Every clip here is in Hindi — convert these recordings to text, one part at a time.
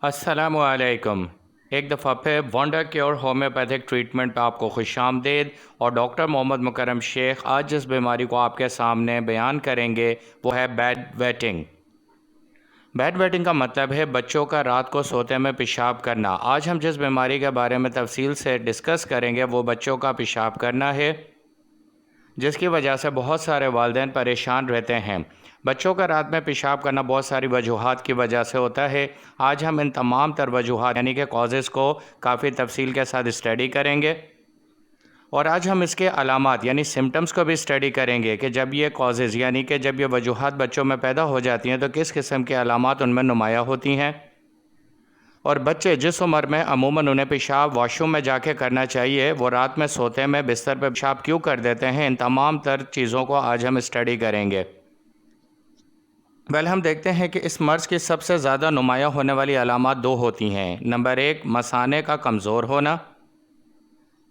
अस्सलामुअलैकुम। एक दफ़ा फिर वंडर क्योर होम्योपैथिक ट्रीटमेंट पे आपको खुशामदीद। और डॉक्टर मोहम्मद मुकरम शेख आज जिस बीमारी को आपके सामने बयान करेंगे वो है बेड वेटिंग। बेड वेटिंग का मतलब है बच्चों का रात को सोते में पेशाब करना। आज हम जिस बीमारी के बारे में तफसील से डिस्कस करेंगे वो बच्चों का पेशाब करना है, जिसकी वजह से बहुत सारे वालिदैन परेशान रहते हैं। बच्चों का रात में पेशाब करना बहुत सारी वजूहात की वजह से होता है। आज हम इन तमाम तर वजूहात यानी कि कॉजेज़ को काफ़ी तफसील के साथ स्टडी करेंगे, और आज हम इसके अलामात यानी सिम्टम्स को भी स्टडी करेंगे कि जब ये कॉजेज़ यानी कि जब ये वजूहात बच्चों में पैदा हो जाती हैं तो किस किस्म के अलामात उनमें नुमाया होती हैं, और बच्चे जिस उम्र में अमूमन उन्हें पेशाब वॉशरूम में जाके करना चाहिए वो रात में सोते में बिस्तर पर पेशाब क्यों कर देते हैं। इन तमाम तर चीज़ों को आज हम स्टडी करेंगे। हम देखते हैं कि इस मर्ज़ की सबसे ज़्यादा नुमाया होने वाली अलामात दो होती हैं। नंबर एक, मसाने का कमज़ोर होना,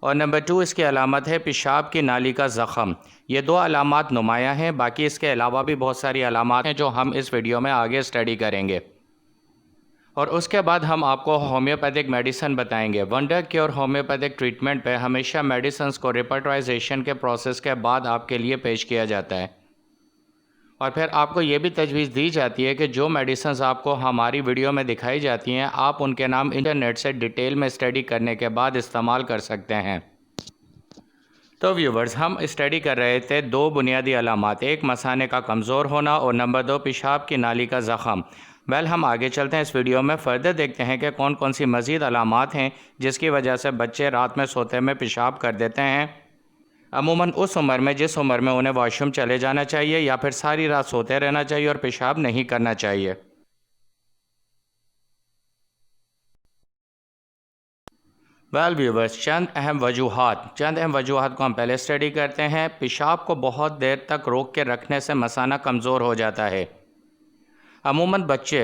और नंबर टू इसकी अलामत है पेशाब की नाली का ज़ख़म। ये दो अलामात नुमाया हैं। बाकी इसके अलावा भी बहुत सारी अलामात हैं जो हम इस वीडियो में आगे स्टडी करेंगे, और उसके बाद हम आपको होम्योपैथिक मेडिसिन बताएंगे। वंडर क्योर होम्योपैथिक ट्रीटमेंट पे हमेशा मेडिसिन को रिपर्टराइजेशन के प्रोसेस के बाद आपके लिए पेश किया जाता है, और फिर आपको ये भी तजवीज़ दी जाती है कि जो मेडिसिन आपको हमारी वीडियो में दिखाई जाती हैं आप उनके नाम इंटरनेट से डिटेल में स्टडी करने के बाद इस्तेमाल कर सकते हैं। तो व्यूवर्स, हम स्टडी कर रहे थे दो बुनियादी अलामात, एक मसाने का कमज़ोर होना और नंबर दो पेशाब की नाली का ज़ख़म। हम आगे चलते हैं इस वीडियो में, फ़र्दर देखते हैं कि कौन कौन सी मज़ीद अलामात हैं जिसकी वजह से बच्चे रात में सोते में पेशाब कर देते हैं, अमूमन उस उम्र में जिस उम्र में उन्हें वॉशरूम चले जाना चाहिए या फिर सारी रात सोते रहना चाहिए और पेशाब नहीं करना चाहिए। व्यूवर्स, चंद अहम वजूहात को हम पहले स्टडी करते हैं। पेशाब को बहुत देर तक रोक के रखने से मसाना कमज़ोर हो जाता है। अमूमन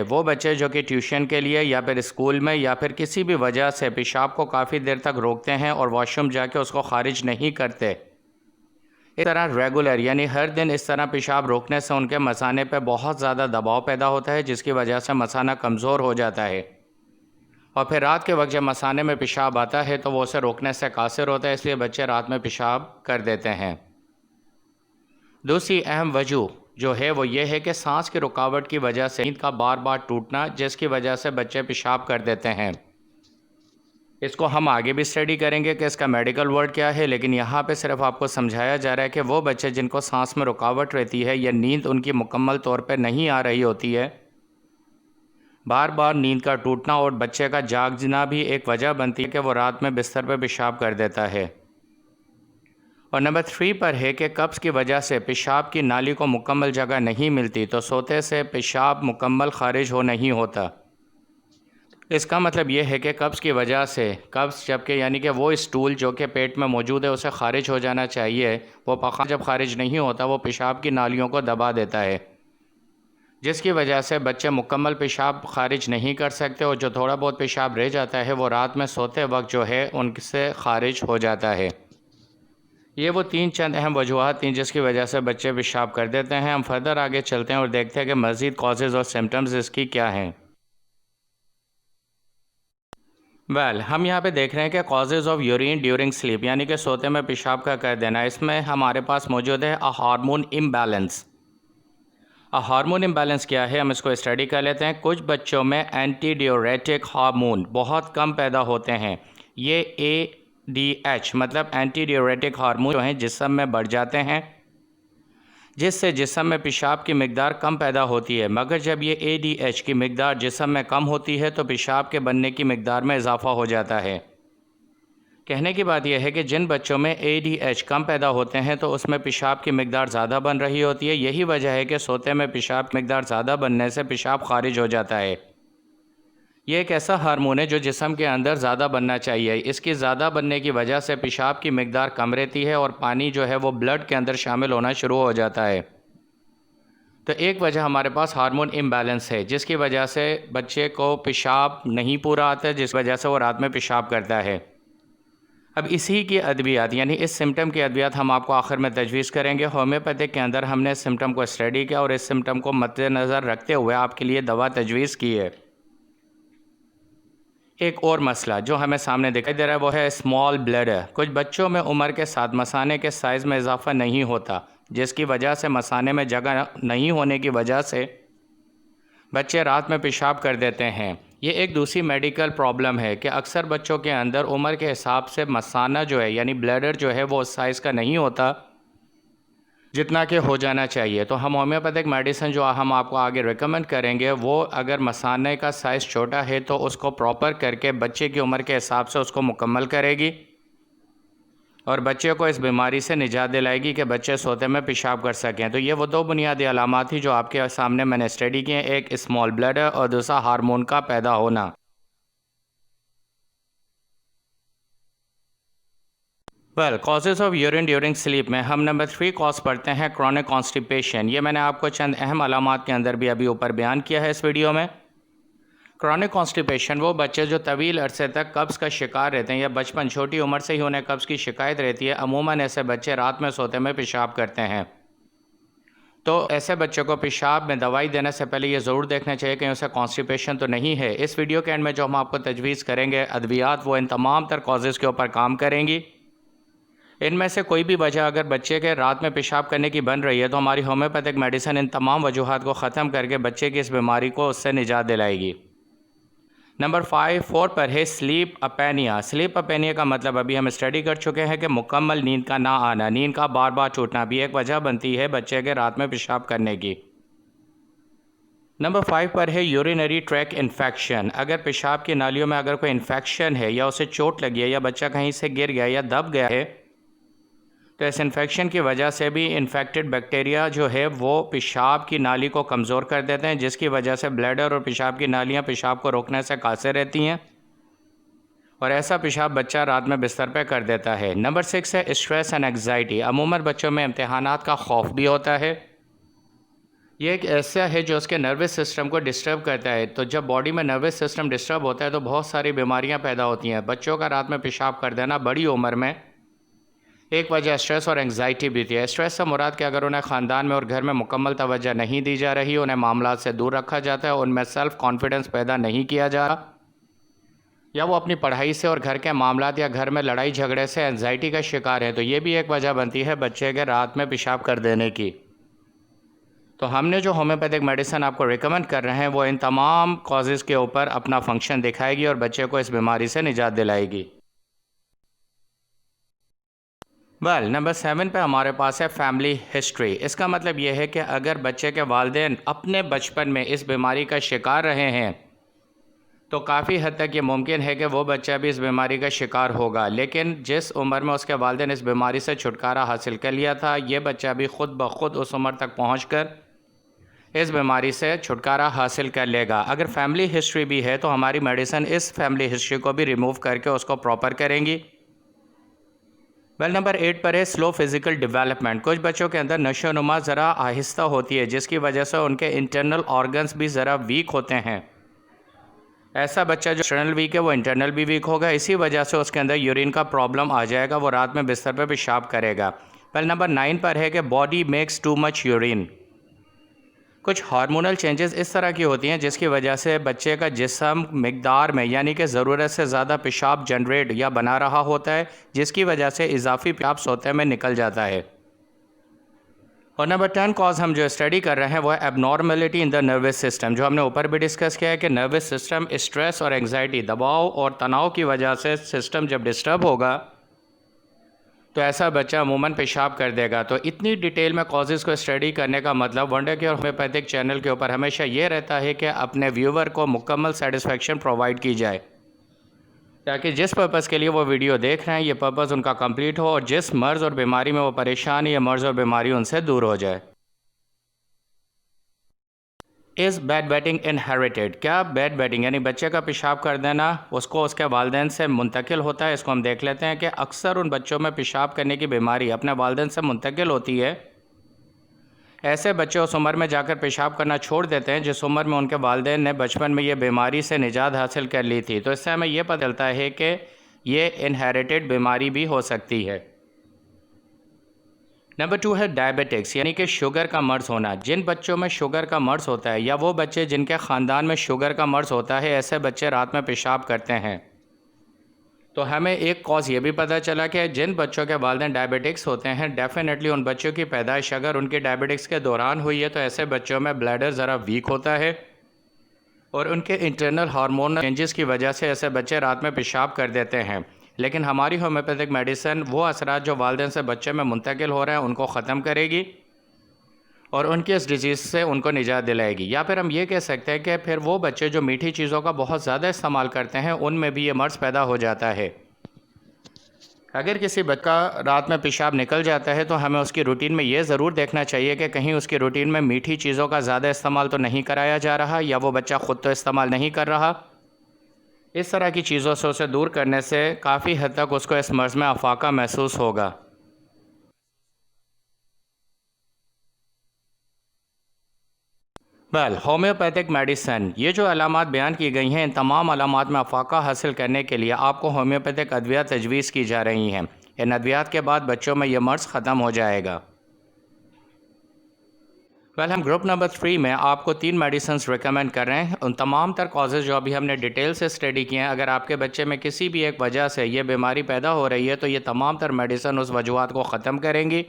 वो बच्चे जो कि ट्यूशन के लिए या फिर स्कूल में या फिर किसी भी वजह से पेशाब को काफ़ी देर तक रोकते हैं और वॉशरूम जाके उसको ख़ारिज नहीं करते, इस तरह रेगुलर यानी हर दिन इस तरह पेशाब रोकने से उनके मसाने पर बहुत ज़्यादा दबाव पैदा होता है, जिसकी वजह से मसाना कमज़ोर हो जाता है, और फिर रात के वक्त जब मसाने में पेशाब आता है तो वो उसे रोकने से कासिर होता है, इसलिए बच्चे रात में पेशाब कर देते हैं। दूसरी अहम वजह जो है वो ये है कि सांस की रुकावट की वजह से नींद का बार बार टूटना, जिसकी वजह से बच्चे पेशाब कर देते हैं। इसको हम आगे भी स्टडी करेंगे कि इसका मेडिकल वर्ड क्या है, लेकिन यहाँ पे सिर्फ आपको समझाया जा रहा है कि वो बच्चे जिनको सांस में रुकावट रहती है या नींद उनकी मुकम्मल तौर पर नहीं आ रही होती है, बार बार नींद का टूटना और बच्चे का जागना भी एक वजह बनती है कि वो रात में बिस्तर पर पेशाब कर देता है। और नंबर 3 पर है कि कब्ज़ की वजह से पेशाब की नाली को मुकम्मल जगह नहीं मिलती, तो सोते से पेशाब मुकम्मल खारिज हो नहीं होता। इसका मतलब यह है कि कब्ज़ की वजह से जबकि यानी कि वो स्टूल जो कि पेट में मौजूद है उसे ख़ारिज हो जाना चाहिए, वो पखाना जब ख़ारिज नहीं होता वो पेशाब की नालियों को दबा देता है, जिसकी वजह से बच्चे मुकम्मल पेशाब ख़ारिज नहीं कर सकते, और जो थोड़ा बहुत पेशाब रह जाता है वो रात में सोते वक्त जो है उनसे ख़ारिज हो जाता है। ये वो चंद अहम वजूहत थी जिसकी वजह से बच्चे पेशाब कर देते हैं। हम फर्दर आगे चलते हैं और देखते हैं कि मज़ीद कॉजेज़ और सिम्टम्स इसकी क्या हैं। हम यहाँ पे देख रहे हैं कि causes of urine during sleep यानी कि सोते में पेशाब का कर देना। इसमें हमारे पास मौजूद है हार्मोन इम्बैलेंस। हार्मोन इम्बैलेंस क्या है, हम इसको स्टडी कर लेते हैं। कुछ बच्चों में एंटी डाययूरेटिक हार्मोन बहुत कम पैदा होते हैं। ये ADH मतलब एंटी डाययूरेटिक हार्मोन जो हैं जिस्म में बढ़ जाते हैं, जिससे जिस्म में पेशाब की मिकदार कम पैदा होती है। मगर जब ये ADH की मिकदार जिस्म में कम होती है तो पेशाब के बनने की मिकदार में इजाफ़ा हो जाता है। कहने की बात यह है कि जिन बच्चों में ADH कम पैदा होते हैं तो उसमें पेशाब की मिकदार ज़्यादा बन रही होती है। यही वजह है कि सोते में पेशाब की मिकदार ज़्यादा बनने से पेशाब खारिज हो जाता है। ये एक ऐसा हार्मोन है जो जिस्म के अंदर ज़्यादा बनना चाहिए। इसकी ज़्यादा बनने की वजह से पेशाब की मिकदार कम रहती है और पानी जो है वो ब्लड के अंदर शामिल होना शुरू हो जाता है। तो एक वजह हमारे पास हार्मोन इम्बैलेंस है, जिसकी वजह से बच्चे को पेशाब नहीं पूरा आता है, जिस वजह से वो रात में पेशाब करता है। अब इसी की अद्वियात यानी इस सिम्टम की अद्वियात हम आपको आखिर में तजवीज़ करेंगे। होम्योपैथिक के अंदर हमने इस सिम्टम को स्टडी किया और इस सिम्टम को मद्देनज़र रखते हुए आपके लिए दवा तजवीज़ की है। एक और मसला जो हमें सामने दिखाई दे रहा है वो है स्मॉल ब्लैडर। कुछ बच्चों में उम्र के साथ मसाने के साइज़ में इजाफा नहीं होता, जिसकी वजह से मसाने में जगह नहीं होने की वजह से बच्चे रात में पेशाब कर देते हैं। ये एक दूसरी मेडिकल प्रॉब्लम है कि अक्सर बच्चों के अंदर उम्र के हिसाब से मसाना जो है यानी ब्लैडर जो है वो उस साइज़ का नहीं होता जितना कि हो जाना चाहिए। तो हम होम्योपैथिक मेडिसिन जो हम आपको आगे रिकमेंड करेंगे वो अगर मसाने का साइज़ छोटा है तो उसको प्रॉपर करके बच्चे की उम्र के हिसाब से उसको मुकम्मल करेगी और बच्चे को इस बीमारी से निजात दिलाएगी कि बच्चे सोते में पेशाब कर सकें। तो ये वो दो बुनियादी अलामात थी जो आपके सामने मैंने स्टडी किए, एक स्मॉल ब्लैडर और दूसरा हार्मोन का पैदा होना। Causes of urine during sleep में हम नंबर 3 कॉज पढ़ते हैं क्रॉनिक कॉन्स्टिपेशन। ये मैंने आपको चंद अहम अलामात के अंदर भी अभी ऊपर बयान किया है इस वीडियो में। क्रॉनिक कॉन्स्टिपेशन वो बच्चे जो तवील अरसे तक कब्ज़ का शिकार रहते हैं या बचपन छोटी उम्र से ही उन्हें कब्ज़ की शिकायत रहती है, अमूमन ऐसे बच्चे रात में सोते में पेशाब करते हैं। तो ऐसे बच्चे को पेशाब में दवाई देने से पहले ये ज़रूर देखना चाहिए कि उसे कॉन्स्टिपेशन तो नहीं है। इस वीडियो के एंड में जो हम आपको तजवीज़ करेंगे अद्वियात वो इन तमाम तर कॉजेज़ के ऊपर काम करेंगी। इनमें से कोई भी वजह अगर बच्चे के रात में पेशाब करने की बन रही है तो हमारी होम्योपैथिक मेडिसिन इन तमाम वजूहात को ख़त्म करके बच्चे की इस बीमारी को उससे निजात दिलाएगी। नंबर 4 पर है स्लीप अपेनिया। स्लीप अपेनिया का मतलब अभी हम स्टडी कर चुके हैं कि मुकम्मल नींद का ना आना, नींद का बार बार टूटना भी एक वजह बनती है बच्चे के रात में पेशाब करने की। नंबर 5 पर है यूरिनरी ट्रैक इन्फेक्शन। अगर पेशाब की नालियों में अगर कोई इन्फेक्शन है या उसे चोट लगी है या बच्चा कहीं से गिर गया या दब गया है तो इस इन्फेक्शन की वजह से भी इन्फेक्टेड बैक्टीरिया जो है वो पेशाब की नाली को कमज़ोर कर देते हैं, जिसकी वजह से ब्लैडर और पेशाब की नालियाँ पेशाब को रोकने से कासिर रहती हैं और ऐसा पेशाब बच्चा रात में बिस्तर पे कर देता है। नंबर 6 है स्ट्रेस एंड एंग्जाइटी। अमूमन बच्चों में इम्तहानात का खौफ भी होता है। ये एक ऐसा है जो उसके नर्वस सिस्टम को डिस्टर्ब करता है। तो जब बॉडी में नर्वस सिस्टम डिस्टर्ब होता है तो बहुत सारी बीमारियाँ पैदा होती हैं। बच्चों का रात में पेशाब कर देना बड़ी उम्र में एक वजह स्ट्रेस और एंग्जाइटी भी थी। स्ट्रेस से मुराद कि अगर उन्हें ख़ानदान में और घर में मुकम्मल तवज्जो नहीं दी जा रही, उन्हें मामलात से दूर रखा जाता है, उनमें सेल्फ़ कॉन्फिडेंस पैदा नहीं किया जा रहा, या वो अपनी पढ़ाई से और घर के मामलात या घर में लड़ाई झगड़े से एंग्जाइटी का शिकार है, तो ये भी एक वजह बनती है बच्चे के रात में पेशाब कर देने की। तो हमने जो होम्योपैथिक मेडिसिन आपको रिकमेंड कर रहे हैं वो इन तमाम कॉजेज़ के ऊपर अपना फंक्शन दिखाएगी और बच्चे को इस बीमारी से निजात दिलाएगी। नंबर 7 पे हमारे पास है फैमिली हिस्ट्री। इसका मतलब यह है कि अगर बच्चे के वालिदैन अपने बचपन में इस बीमारी का शिकार रहे हैं तो काफ़ी हद तक ये मुमकिन है कि वो बच्चा भी इस बीमारी का शिकार होगा, लेकिन जिस उम्र में उसके वालिदैन इस बीमारी से छुटकारा हासिल कर लिया था ये बच्चा भी ख़ुद ब खुद उस उम्र तक पहुँच इस बीमारी से छुटकारा हासिल कर लेगा। अगर फैमिली हिस्ट्री भी है तो हमारी मेडिसिन इस फैमिली हिस्ट्री को भी रिमूव करके उसको प्रॉपर करेंगी। नंबर 8 पर है स्लो फिज़िकल डेवलपमेंट। कुछ बच्चों के अंदर नशोनुमा ज़रा आहिस्ता होती है जिसकी वजह से उनके इंटरनल ऑर्गन्स भी ज़रा वीक होते हैं। ऐसा बच्चा जो एक्सटर्नल वीक है वो इंटरनल भी वीक होगा, इसी वजह से उसके अंदर यूरिन का प्रॉब्लम आ जाएगा, वो रात में बिस्तर पर पेशाब करेगा। नंबर 9 पर है कि body makes too much urine. कुछ हार्मोनल चेंजेस इस तरह की होती हैं जिसकी वजह से बच्चे का जिस्म मिकदार में यानी कि ज़रूरत से ज़्यादा पेशाब जनरेट या बना रहा होता है, जिसकी वजह से इजाफी पेशाब सोते में निकल जाता है। और नंबर 10 कॉज हम जो स्टडी कर रहे हैं वो है abnormality in the nervous system. जो हमने ऊपर भी डिस्कस किया है कि नर्वस सिस्टम स्ट्रेस और एंग्जाइटी, दबाव और तनाव की वजह से सिस्टम जब डिस्टर्ब होगा तो ऐसा बच्चा अमूमन पेशाब कर देगा। तो इतनी डिटेल में कॉजेज़ को स्टडी करने का मतलब वंडर केयर होम्योपैथिक चैनल के ऊपर हमेशा ये रहता है कि अपने व्यूवर को मुकम्मल सेटिस्फेक्शन प्रोवाइड की जाए, ताकि जिस पर्पज़ के लिए वो वीडियो देख रहे हैं ये पर्पज़ उनका कंप्लीट हो और जिस मर्ज़ और बीमारी में वो परेशान है ये मर्ज़ और बीमारी उनसे दूर हो जाए। Is bad batting inherited? क्या बैड बैटिंग यानी बच्चे का पेशाब कर देना उसको उसके वालिदैन से मुंतकिल होता है? इसको हम देख लेते हैं कि अक्सर उन बच्चों में पेशाब करने की बीमारी अपने वालिदैन से मुंतकिल होती है। ऐसे बच्चे उस उम्र में जाकर पेशाब करना छोड़ देते हैं जिस उम्र में उनके वालिदैन ने बचपन में ये बीमारी से निजात हासिल कर ली थी। तो इससे हमें यह पता चलता है कि ये इनहेरिटेड बीमारी भी हो सकती है। नंबर 2 है डायबिटिक्स यानी कि शुगर का मर्ज़ होना। जिन बच्चों में शुगर का मर्ज़ होता है या वो बच्चे जिनके ख़ानदान में शुगर का मर्ज़ होता है, ऐसे बच्चे रात में पेशाब करते हैं। तो हमें एक कॉज़ ये भी पता चला कि जिन बच्चों के वालिदैन डायबिटिक्स होते हैं, डेफ़िनेटली उन बच्चों की पैदाइश अगर उनकी डायबिटिक्स के दौरान हुई है तो ऐसे बच्चों में ब्लैडर ज़रा वीक होता है और उनके इंटरनल हार्मोनल चेंजेस की वजह से ऐसे बच्चे रात में पेशाब कर देते हैं। लेकिन हमारी होम्योपैथिक मेडिसिन वो असरात जो वालिदैन से बच्चे में मुंतकिल हो रहे हैं उनको ख़त्म करेगी और उनके इस डिज़ीज़ से उनको निजात दिलाएगी। या फिर हम ये कह सकते हैं कि फिर वो बच्चे जो मीठी चीज़ों का बहुत ज़्यादा इस्तेमाल करते हैं उनमें भी ये मर्ज़ पैदा हो जाता है। अगर किसी बच्चा रात में पेशाब निकल जाता है तो हमें उसकी रूटीन में ये ज़रूर देखना चाहिए कि कहीं उसकी रूटीन में मीठी चीज़ों का ज़्यादा इस्तेमाल तो नहीं कराया जा रहा या वो बच्चा ख़ुद तो इस्तेमाल नहीं कर रहा। इस तरह की चीज़ों से उसे दूर करने से काफ़ी हद तक उसको इस मर्ज़ में अफाका महसूस होगा। होम्योपैथिक मेडिसन, ये जो अलामात बयान की गई हैं, इन तमाम अलामात में अफाका हासिल करने के लिए आपको होम्योपैथिक अद्वियात तजवीज़ की जा रही हैं। इन अद्वियात के बाद बच्चों में यह मर्ज़ ख़त्म हो जाएगा। हम ग्रुप नंबर 3 में आपको 3 मेडिसिन्स रिकमेंड कर रहे हैं। उन तमाम तर कॉजेज़ जो अभी हमने डिटेल से स्टडी किए हैं, अगर आपके बच्चे में किसी भी एक वजह से ये बीमारी पैदा हो रही है तो ये तमाम तर मेडिसिन उस वजूहात को ख़त्म करेंगी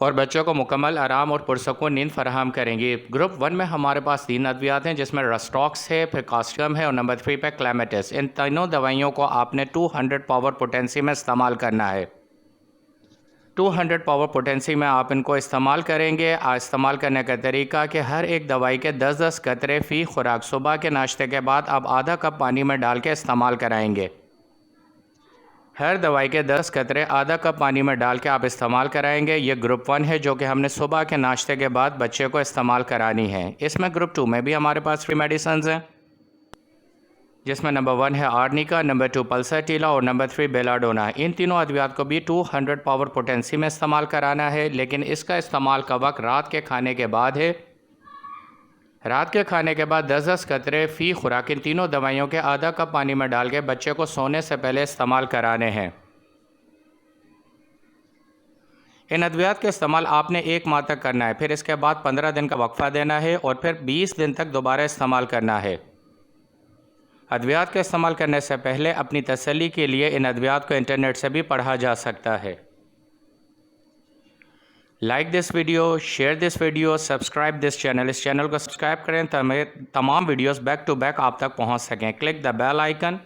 और बच्चों को मुकम्मल आराम और पुरसकून नींद फराहम करेंगी। ग्रुप 1 में हमारे पास 3 अद्वियात हैं जिसमें रस्टॉक्स है, फिर कास्टियम है और नंबर 3 पे क्लैमेटिस। इन तीनों दवाइयों को आपने 200 पावर पोटेंसी में इस्तेमाल करना है। 200 पावर पोटेंसी में आप इनको इस्तेमाल करेंगे। इस्तेमाल करने का तरीका कि हर एक दवाई के 10-10 कतरे फ़ी खुराक सुबह के नाश्ते के बाद आप आधा कप पानी में डाल के इस्तेमाल कराएंगे। हर दवाई के 10 कतरे आधा कप पानी में डाल के आप इस्तेमाल कराएंगे। ये ग्रुप 1 है जो कि हमने सुबह के नाश्ते के बाद बच्चे को इस्तेमाल करानी है। इसमें ग्रुप 2 में भी हमारे पास 3 मेडिसिन हैं जिसमें नंबर 1 है आर्निका, नंबर 2 पल्साटीला और नंबर 3 बेलाडोना। इन तीनों अद्वियात को भी 200 पावर पोटेंसी में इस्तेमाल कराना है, लेकिन इसका इस्तेमाल का वक्त रात के खाने के बाद है। रात के खाने के बाद 10-10 कतरे फ़ी खुराक इन तीनों दवाइयों के आधा कप पानी में डाल के बच्चे को सोने से पहले इस्तेमाल कराने हैं। इन अद्वियात का इस्तेमाल आपने 1 माह तक करना है, फिर इसके बाद 15 दिन का वक्फा देना है और फिर 20 दिन तक दोबारा इस्तेमाल करना है। अद्वियात का इस्तेमाल करने से पहले अपनी तसल्ली के लिए इन अद्वियात को इंटरनेट से भी पढ़ा जा सकता है। Like this video, share this video, subscribe this channel. इस चैनल को सब्सक्राइब करें ताकि तमाम वीडियोस बैक टू बैक आप तक पहुंच सकें। Click the bell icon.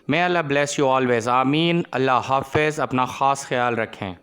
May Allah bless you always. आमीन। अल्लाह हाफिज़। अपना ख़ास ख्याल रखें।